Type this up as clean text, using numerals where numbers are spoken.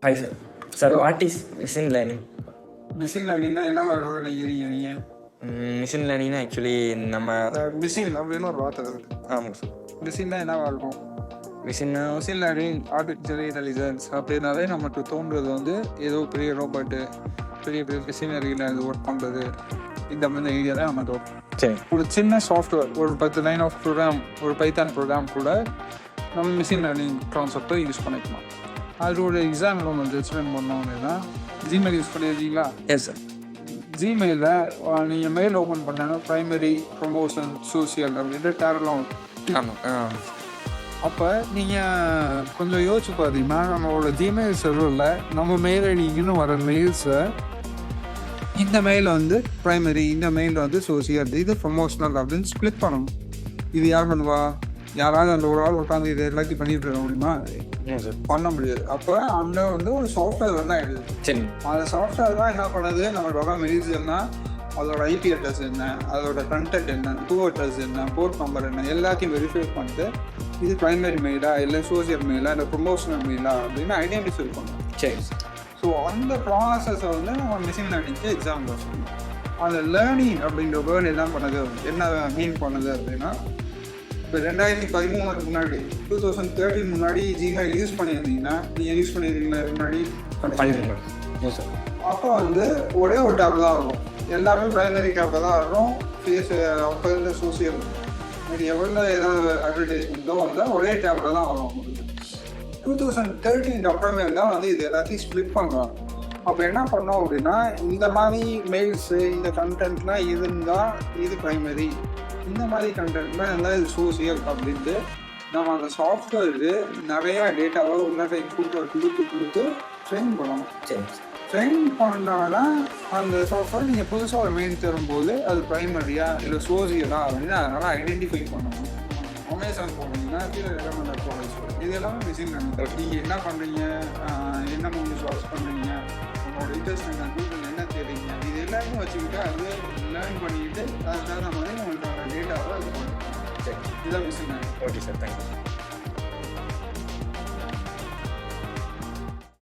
Hi sir. Sir, what is machine learning? Machine லேர்னிங்னா என்ன மாதிரி நினைக்கிறீங்க நீங்கள்? மிஷின் லேர்னிங்னா ஆக்சுவலி நம்ம மிஷின் அப்படின்னு ஒரு வார்த்தை இருக்குது. ஆமாம் சார். மிஷின் தான் என்னவா இருக்கும்? மிஷின் லேர்னிங் ஆர்டிஃபிஷியல் இன்டெலிஜென்ஸ் அப்படின்னாலே நமக்கு தோன்றது வந்து ஏதோ பெரிய ரோபோட்டு, பெரிய பெரிய மிஷினரியில் அது ஒர்க் பண்ணுறது, இந்த மாதிரி ஐடியா தான் நம்ம தோணும். சரி. ஒரு சின்ன சாஃப்ட்வேர், ஒரு 10 லைன் ஆஃப் ப்ரோக்ராம், ஒரு பைத்தான் ப்ரோக்ராம் கூட நம்ம மிஷின் லேர்னிங் கான்செப்டை யூஸ் பண்ணிக்கலாம். அதோட எக்ஸாம்பிள் ஒன்று எக்ஸ்பிளைன் பண்ணோம் அப்படின்னா, ஜிமெயில் யூஸ் பண்ணியிருக்கீங்களா? Yes sir. ஜிமெயிலில் நீங்கள் மெயில் ஓப்பன் பண்ணாங்க, ப்ரைமரி, ப்ரொமோஷன், சோசியல் அப்படின்ட்டு டேரெல்லாம் ஆமாம். அப்போ நீங்கள் கொஞ்சம் யோசிச்சு பார்த்தீங்கன்னா, நம்மளோட ஜிமெயில் சர்வரில் நம்ம மெயில் ஐடிக்குன்னு வர மெயில்ஸை இந்த மெயில் வந்து ப்ரைமரி, இந்த மெயில் வந்து சோசியல், இது ப்ரொமோஷனல் அப்படின்னு ஸ்ப்ளிட் பண்ணணும். இது யார் பண்ணுவா? யாராவது அந்த ஒரு ஆள் உட்காந்து இது எல்லாத்தையும் பண்ணிட்டு இருக்க முடியுமா? பண்ண முடியாது. அப்போ அந்த வந்து ஒரு சாஃப்ட்வேர் தான் ஆயிடுது. சரி. அந்த சாஃப்ட்வேர் தான் என்ன பண்ணுது, நம்மளோட வர மெயில்ஸ்னா அதோட ஐபி அட்ரஸ் என்ன, அதோட கண்டென்ட் என்ன, டூ அட்ரஸ் என்ன, போர்ட் நம்பர் என்ன, எல்லாத்தையும் வெரிஃபை பண்ணிட்டு இது ப்ரைமரி மெயிலா, இல்லை சோசியல் மெயிலா, இல்லை ப்ரொமோஷனல் மெயிலா அப்படின்னு ஐடென்டிஃபை பண்ணணும். சரி. ஸோ அந்த ப்ராசஸை வந்து நம்ம மிஷின் லேர்னிங்க்கு எக்ஸாம்பிள் சொல்லணும். அந்த லேர்னிங் அப்படின்ற வேர்டு என்ன பண்ணுது, என்ன மீன் பண்ணுது அப்படின்னா, இப்போ 2013 முன்னாடி 2013 முன்னாடி ஜிமெயில் யூஸ் பண்ணியிருந்தீங்கன்னா, நீங்கள் யூஸ் பண்ணியிருந்தீங்களா முன்னாடி? அப்போ வந்து ஒரே ஒரு டேப் தான் இருக்கும், எல்லாமே ப்ரைமரி டேப்பில் தான் இருக்கும். ஃபேஸ் அப்போ இருந்த சோசியல் மீடியா எவ்வளோ ஏதாவது அட்வர்டைஸ்மெண்ட்டோ வந்தால் ஒரே டேப்பில் தான் வரும். 2013 அப்புறமே தான் வந்து இது எல்லாத்தையும் ஸ்ப்ளிட் பண்ணுறோம். அப்போ என்ன பண்ணோம் அப்படின்னா, இந்த மாதிரி மெயில்ஸு, இந்த கண்டென்ட்லாம் இருந்தால் இது ப்ரைமரி, இந்த மாதிரி கண்டென்ட்லாம் இருந்தால் இது சோசியல் அப்படின்ட்டு நம்ம அந்த சாஃப்ட்வேருக்கு நிறையா டேட்டாவை உள்ளே கொடுத்து ட்ரெயின் பண்ணணும். சரி. ட்ரெயின் பண்ணாங்கன்னா அந்த சாஃப்ட்வேர் நீங்கள் புதுசாக ஒரு மெயில் தரும்போது அது ப்ரைமரியா இல்லை சோசியலா அப்படின்னு அதனால் ஐடென்டிஃபை பண்ணணும். அமேசான் போனீங்கன்னா கீழே ரெக்கமெண்டட் ப்ராடக்ட்ஸ் இது எல்லாமே மிஷின் லேர்னிங். நீங்கள் என்ன பண்ணுறீங்க, என்ன மூவிஸ் வாட்ச் பண்ணுறீங்க, உங்களோட இன்ட்ரெஸ்ட் என்ன, கூகுள் என்ன தெரியுங்க, இது எல்லாத்தையும் வச்சுக்கிட்டு அது லேர்ன் பண்ணிக்கிட்டு அதுக்காக நம்ம வந்து உங்களுக்கான டேட்டாவை இது பண்ணணும். சரி. இதுதான் machine learning. Okay sir, thank you.